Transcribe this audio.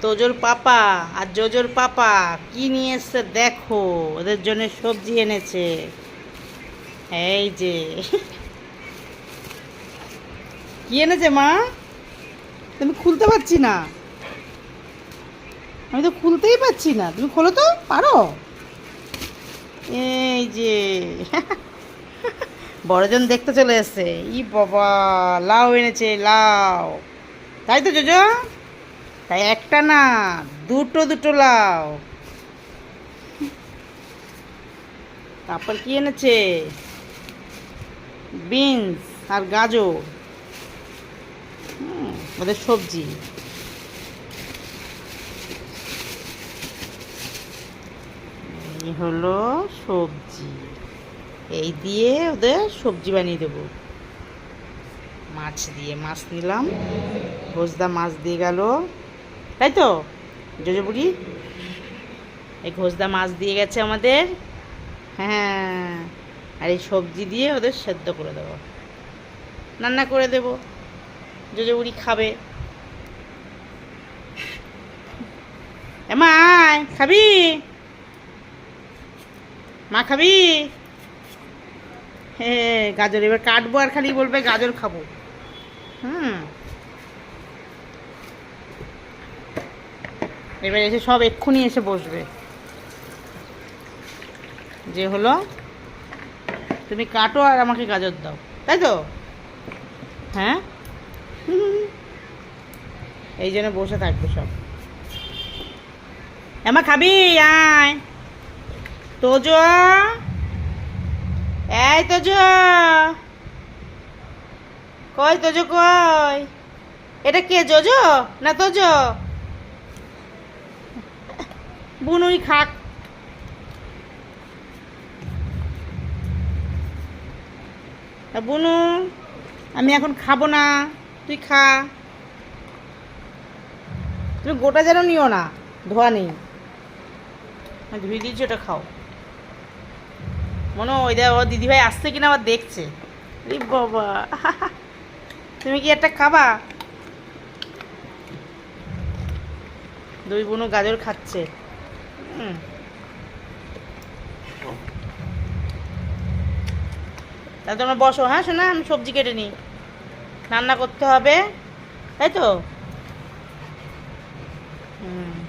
তোজোর পাপা আর জোজোর পাপা কি নিয়ে এসছে দেখো, ওদের জন্য সবজি এনেছে। এই যে কি এনেছে মা? তুমি খুলতে পারছি না, আমি তো খুলতেই পারছি না। তুমি খোলো তো, পারো? এই যে বড়জন দেখতে চলে এসছে। ই বাবা, লাউ এনেছে, লাউ। তাই তো জোজো? তাই একটা না, দুটো দুটো লাউ। তারপর কি এনেছে? বিনস আর গাজর। ওদের সবজি। এই হলো সবজি, এই দিয়ে ওদের সবজি বানিয়ে দেবো। মাছ দিয়ে, মাছ নিলাম, ঘোষদা মাছ দিয়ে গেল, তাই তো জোজো বুড়ি? এই ঘোষদা মাছ দিয়ে গেছে আমাদের। হ্যাঁ, আর এই সবজি দিয়ে ওদের সেদ্ধ করে দেবো, রান্না করে দেবো, জোজো বুড়ি খাবে। এমা আয়, খাবি? মা খাবি? হ্যাঁ, গাজর এবার কাটবো আর খালি বলবে গাজর খাবো। হুম, এবার এসে সব এক্ষুনি এসে বসবে। যে হলো, তুমি কাটো আর আমাকে গাজর দাও, তাই তো? হ্যাঁ, এই জন্য বসে থাকবে সব। এমা খাবি? আয় তোজো, এই তোজো, কই তোজো কই? এটা কে, জোজো না তোজো? বুনুই খাক। বুনু, আমি এখন খাবো না, তুই খা। তুমি গোটা যেন নিও না, ধোয়া নেই। ধুয়ে দিয়েছি, ওটা খাও। মনে ওই দেখ, ও দিদিভাই আসছে কিনা আবার দেখছে। রে বাবা, তুমি কি একটা খাবা? দুই বোনও গাজর খাচ্ছে। তাহলে তোমরা বসো, হ্যাঁ শোনা, আমি সবজি কেটে নিই, রান্না করতে হবে, তাই তো? হুম।